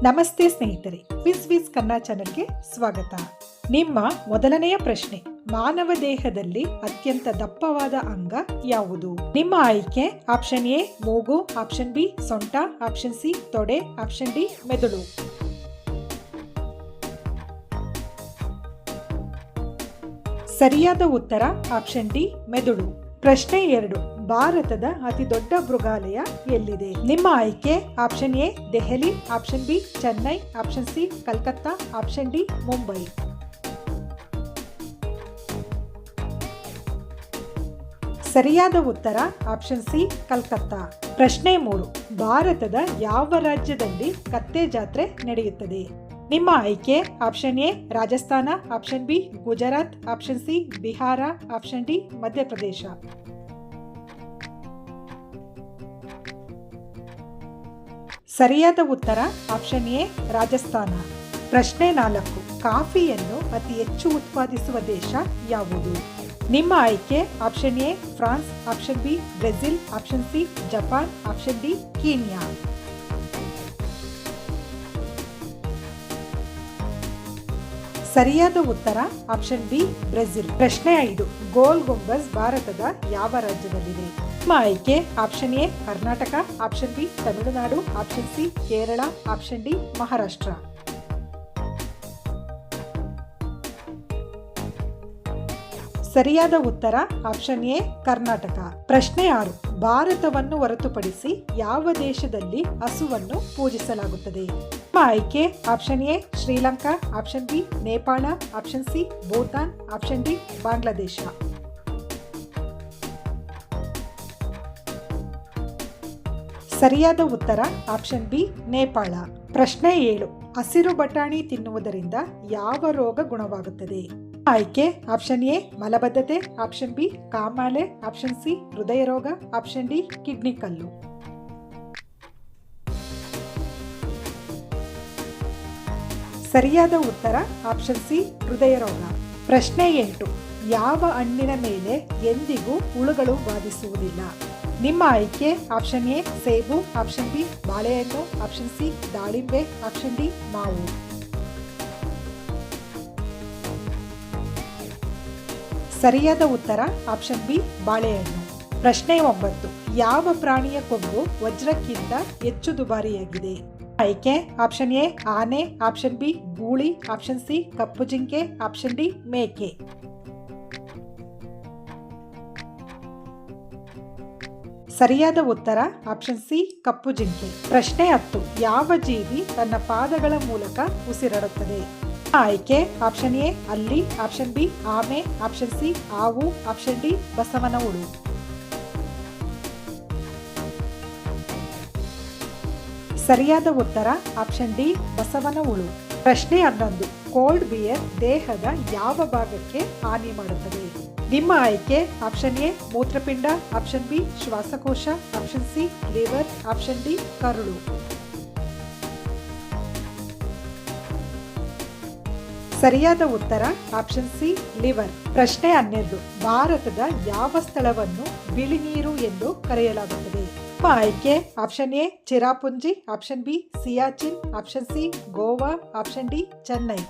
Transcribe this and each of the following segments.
ನಮಸ್ತೆ ಸ್ನೇಹಿತರೆ, ವಿಸ್ ಕನ್ನಡ ಚಾನೆಲ್ಗೆ ಸ್ವಾಗತ. ನಿಮ್ಮ ಮೊದಲನೆಯ ಪ್ರಶ್ನೆ, ಮಾನವ ದೇಹದಲ್ಲಿ ಅತ್ಯಂತ ದಪ್ಪವಾದ ಅಂಗ ಯಾವುದು? ನಿಮ್ಮ ಆಯ್ಕೆ ಆಪ್ಷನ್ ಎ ಮೂಗು, ಆಪ್ಷನ್ ಬಿ ಸೊಂಟ, ಆಪ್ಷನ್ ಸಿ ತೊಡೆ, ಆಪ್ಷನ್ ಡಿ ಮೆದುಳು. ಸರಿಯಾದ ಉತ್ತರ ಆಪ್ಷನ್ ಡಿ ಮೆದುಳು. ಪ್ರಶ್ನೆ 2, ಭಾರತದ ಅತಿ ದೊಡ್ಡ ಮೃಗಾಲಯ ಎಲ್ಲಿದೆ? ನಿಮ್ಮ ಆಯ್ಕೆ option A Delhi, option B Chennai, option C Calcutta, option D Mumbai. ಸರಿಯಾದ ಉತ್ತರ ಆಪ್ಷನ್ ಸಿ ಕಲ್ಕತ್ತಾ. ಪ್ರಶ್ನೆ 3, ಭಾರತದ ಯಾವ ರಾಜ್ಯದಲ್ಲಿ ಕತ್ತೆ ಜಾತ್ರೆ ನಡೆಯುತ್ತದೆ? ನಿಮ್ಮ ಆಯ್ಕೆ option A Rajasthan, option B Gujarat, option C Bihar, option D Madhya Pradesh. ಸರಿಯಾದ ಉತ್ತರ ಆಪ್ಷನ್ ಎ ರಾಜಸ್ಥಾನ. ಪ್ರಶ್ನೆ 4, ಕಾಫಿಯನ್ನು ಅತಿ ಹೆಚ್ಚು ಉತ್ಪಾದಿಸುವ ದೇಶ ಯಾವುದು? ನಿಮ್ಮ ಆಯ್ಕೆ option A France, option B Brazil, option C Japan, option D Kenya. ಸರಿಯಾದ ಉತ್ತರ ಆಪ್ಷನ್ ಬಿ ಬ್ರೆಜಿಲ್. ಪ್ರಶ್ನೆ 5, ಗೋಲ್ ಗುಂಬಜ್ ಭಾರತದ ಯಾವ ರಾಜ್ಯದಲ್ಲಿದೆ? ನಿಮ್ಮ ಆಯ್ಕೆ option A Karnataka, option B Tamil Nadu, option C Kerala, option D Maharashtra. ಸರಿಯಾದ ಉತ್ತರ ಆಪ್ಷನ್ ಎ ಕರ್ನಾಟಕ. ಪ್ರಶ್ನೆ 6, ಭಾರತವನ್ನು ಹೊರತುಪಡಿಸಿ ಯಾವ ದೇಶದಲ್ಲಿ ಹಸುವನ್ನು ಪೂಜಿಸಲಾಗುತ್ತದೆ? ನಿಮ್ಮ ಆಯ್ಕೆ option A Sri Lanka, option B Nepal, option C Bhutan, option D Bangladesh. ಸರಿಯಾದ ಉತ್ತರ ಆಪ್ಷನ್ ಬಿ ನೇಪಾಳ. ಪ್ರಶ್ನೆ 7, ಹಸಿರು ಬಟಾಣಿ ತಿನ್ನುವುದರಿಂದ ಯಾವ ರೋಗ ಗುಣವಾಗುತ್ತದೆ? ಆಯ್ಕೆ ಆಪ್ಷನ್ ಎ ಮಲಬದ್ಧತೆ, ಆಪ್ಷನ್ ಬಿ ಕಾಮಾಲೆ, ಆಪ್ಷನ್ ಸಿ ಹೃದಯ ರೋಗ, ಆಪ್ಷನ್ ಡಿ ಕಿಡ್ನಿ ಕಲ್ಲು. ಸರಿಯಾದ ಉತ್ತರ ಆಪ್ಷನ್ ಸಿ ಹೃದಯ ರೋಗ. ಪ್ರಶ್ನೆ 8, ಯಾವ ಹಣ್ಣಿನ ಮೇಲೆ ಎಂದಿಗೂ ಹುಳುಗಳು ಬಾಧಿಸುವುದಿಲ್ಲ? ನಿಮ್ಮ ಆಯ್ಕೆ ಆಪ್ಷನ್ ಎ ಸೇಬು, ಆಪ್ಷನ್ ಬಿ ಬಾಳೆಹಣ್ಣು, ಆಪ್ಷನ್ ಸಿ ದಾಳಿಂಬೆ, ಆಪ್ಷನ್ ಡಿ ಮಾವು. ಸರಿಯಾದ ಉತ್ತರ ಆಪ್ಷನ್ ಬಿ ಬಾಳೆಹಣ್ಣು. ಪ್ರಶ್ನೆ 9, ಯಾವ ಪ್ರಾಣಿಯ ಕೊಂಬು ವಜ್ರಕ್ಕಿಂತ ಹೆಚ್ಚು ದುಬಾರಿಯಾಗಿದೆ? ಆಯ್ಕೆ ಆಪ್ಷನ್ ಎ ಆನೆ, ಆಪ್ಷನ್ ಬಿ ಗೂಳಿ, ಆಪ್ಷನ್ ಸಿ ಕಪ್ಪು ಜಿಂಕೆ, ಆಪ್ಷನ್ ಡಿ ಮೇಕೆ. ಸರಿಯಾದ ಉತ್ತರ ಆಪ್ಷನ್ ಸಿ ಕಪ್ಪು ಜಿಂಕೆ. ಪ್ರಶ್ನೆ 10, ಯಾವ ಜೀವಿ ತನ್ನ ಪಾದಗಳ ಮೂಲಕ ಉಸಿರಾಡುತ್ತದೆ? ಆಯ್ಕೆ ಆಪ್ಷನ್ ಎ ಹಲ್ಲಿ, ಆಪ್ಷನ್ ಬಿ ಆಮೆ, ಆಪ್ಷನ್ ಸಿ ಹಾವು, ಆಪ್ಷನ್ ಡಿ ಬಸವನ ಹುಳು. ಸರಿಯಾದ ಉತ್ತರ ಆಪ್ಷನ್ ಡಿ ಬಸವನ ಹುಳು. ಪ್ರಶ್ನೆ 11, ಕೋಲ್ಡ್ ಬಿಯರ್ ದೇಹದ ಯಾವ ಭಾಗಕ್ಕೆ ಹಾನಿ ಮಾಡುತ್ತದೆ? ನಿಮ್ಮ ಆಯ್ಕೆ ಆಪ್ಷನ್ ಎ ಮೂತ್ರಪಿಂಡ, ಆಪ್ಷನ್ ಬಿ ಶ್ವಾಸಕೋಶ, option C liver, option D ಕರುಳು. ಸರಿಯಾದ ಉತ್ತರ ಆಪ್ಷನ್ ಸಿ ಲಿವರ್. ಪ್ರಶ್ನೆ 12, ಭಾರತದ ಯಾವ ಸ್ಥಳವನ್ನು ಬಿಳಿ ನೀರು ಎಂದು ಕರೆಯಲಾಗುತ್ತದೆ? ನಿಮ್ಮ ಆಯ್ಕೆ option A Cherrapunji, option B Siachen, option C Goa, option D Chennai.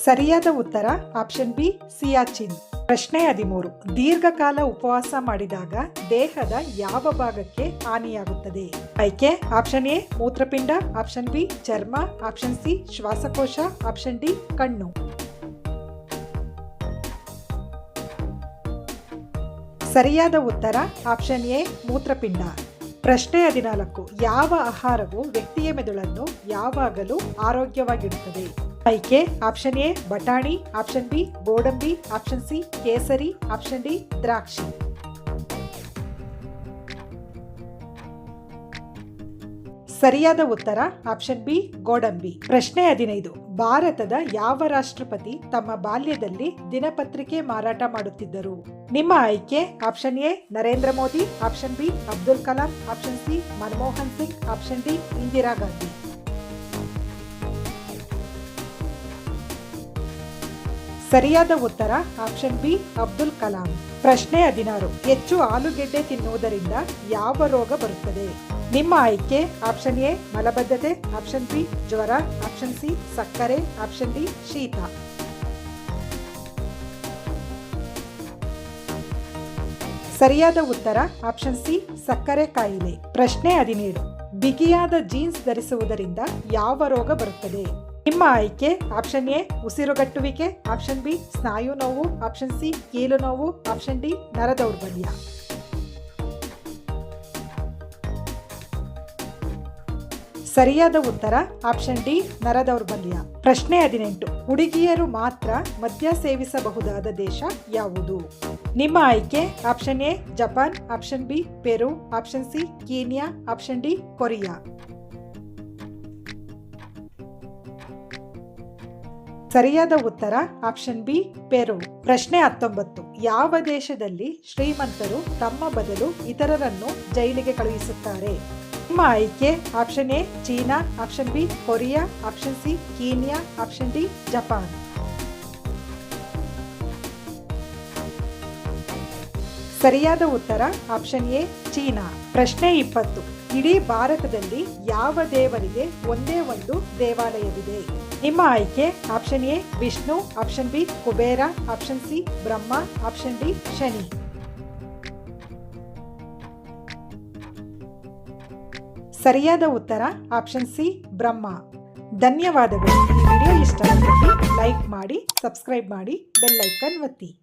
ಸರಿಯಾದ ಉತ್ತರ ಆಪ್ಷನ್ ಬಿ ಸಿಯಾಚಿನ್. ಪ್ರಶ್ನೆ 13, ದೀರ್ಘಕಾಲ ಉಪವಾಸ ಮಾಡಿದಾಗ ದೇಹದ ಯಾವ ಭಾಗಕ್ಕೆ ಹಾನಿಯಾಗುತ್ತದೆ? ಆಯ್ಕೆ ಆಪ್ಷನ್ ಎ ಮೂತ್ರಪಿಂಡ, ಆಪ್ಷನ್ ಬಿ ಚರ್ಮ, ಆಪ್ಷನ್ ಸಿ ಶ್ವಾಸಕೋಶ, ಆಪ್ಷನ್ ಡಿ ಕಣ್ಣು. ಸರಿಯಾದ ಉತ್ತರ ಆಪ್ಷನ್ ಎ ಮೂತ್ರಪಿಂಡ. ಪ್ರಶ್ನೆ 14, ಯಾವ ಆಹಾರವು ವ್ಯಕ್ತಿಯ ಮೆದುಳನ್ನು ಯಾವಾಗಲೂ ಆರೋಗ್ಯವಾಗಿಡುತ್ತದೆ? ಆಯ್ಕೆ ಆಪ್ಷನ್ ಎ ಬಟಾಣಿ, ಆಪ್ಷನ್ ಬಿ ಗೋಡಂಬಿ, ಆಪ್ಷನ್ ಸಿ ಕೇಸರಿ, ಆಪ್ಷನ್ ಡಿ ದ್ರಾಕ್ಷಿ. ಸರಿಯಾದ ಉತ್ತರ ಆಪ್ಷನ್ ಬಿ ಗೋಡಂಬಿ. ಪ್ರಶ್ನೆ 15, ಭಾರತದ ಯಾವ ರಾಷ್ಟ್ರಪತಿ ತಮ್ಮ ಬಾಲ್ಯದಲ್ಲಿ ದಿನಪತ್ರಿಕೆ ಮಾರಾಟ ಮಾಡುತ್ತಿದ್ದರು? ನಿಮ್ಮ ಆಯ್ಕೆ option A Narendra Modi, option B Abdul Kalam, option C Manmohan Singh, option D Indira Gandhi. ಸರಿಯಾದ ಉತ್ತರ ಆಪ್ಷನ್ ಬಿ ಅಬ್ದುಲ್ ಕಲಾಂ. ಪ್ರಶ್ನೆ 16. ಹೆಚ್ಚು ಆಲೂಗೆಡ್ಡೆ ತಿನ್ನುವುದರಿಂದ ಯಾವ ರೋಗ ಬರುತ್ತದೆ? ನಿಮ್ಮ ಆಯ್ಕೆ ಆಪ್ಷನ್ ಎ ಮಲಬದ್ಧತೆ, ಆಪ್ಷನ್ ಬಿ ಜ್ವರ, ಆಪ್ಷನ್ ಸಿ ಸಕ್ಕರೆ, ಆಪ್ಷನ್ ಡಿ ಶೀತ. ಸರಿಯಾದ ಉತ್ತರ ಆಪ್ಷನ್ ಸಿ ಸಕ್ಕರೆ ಕಾಯಿಲೆ. ಪ್ರಶ್ನೆ 17. ಬಿಗಿಯಾದ ಜೀನ್ಸ್ ಧರಿಸುವುದರಿಂದ ಯಾವ ರೋಗ ಬರುತ್ತದೆ? ನಿಮ್ಮ ಆಯ್ಕೆ ಆಪ್ಷನ್ ಎ ಉಸಿರುಗಟ್ಟುವಿಕೆ, ಆಪ್ಷನ್ ಬಿ ಸ್ನಾಯು ನೋವು, ಆಪ್ಷನ್ ಸಿ ಕೀಲು ನೋವು, ಆಪ್ಷನ್ ಡಿ ನರದೌರ್ಬಲ್ಯ. ಸರಿಯಾದ ಉತ್ತರ ಆಪ್ಷನ್ ಡಿ ನರದೌರ್ಬಲ್ಯ. ಪ್ರಶ್ನೆ 18. ಹುಡುಗಿಯರು ಮಾತ್ರ ಮದ್ಯ ಸೇವಿಸಬಹುದಾದ ದೇಶ ಯಾವುದು? ನಿಮ್ಮ ಆಯ್ಕೆ option A Japan, option B Peru, option C Kenya, option D Korea. ಸರಿಯಾದ ಉತ್ತರ ಆಪ್ಷನ್ ಬಿ ಪೆರು. ಪ್ರಶ್ನೆ 19. ಯಾವ ದೇಶದಲ್ಲಿ ಶ್ರೀಮಂತರು ತಮ್ಮ ಬದಲು ಇತರರನ್ನು ಜೈಲಿಗೆ ಕಳುಹಿಸುತ್ತಾರೆ? ನಿಮ್ಮ ಆಯ್ಕೆ option A China, option B Korea, option C Kenya, option D Japan. ಸರಿಯಾದ ಉತ್ತರ ಆಪ್ಷನ್ ಎ ಚೀನಾ. ಪ್ರಶ್ನೆ 20. ಇಡೀ ಭಾರತದಲ್ಲಿ ಯಾವ ದೇವರಿಗೆ ಒಂದೇ ಒಂದು ದೇವಾಲಯವಿದೆ? ನಿಮ್ಮ ಆಯ್ಕೆ option A Vishnu, option B Kubera, option C Brahma, option D Shani. ಸರಿಯಾದ ಉತ್ತರ ಆಪ್ಷನ್ ಸಿ ಬ್ರಹ್ಮ. ಧನ್ಯವಾದಗಳು. ಈ ವಿಡಿಯೋ ಇಷ್ಟವಾದಲ್ಲಿ ಲೈಕ್ ಮಾಡಿ, ಸಬ್ಸ್ಕ್ರೈಬ್ ಮಾಡಿ, ಬೆಲ್ ಐಕಾನ್ ಒತ್ತಿ.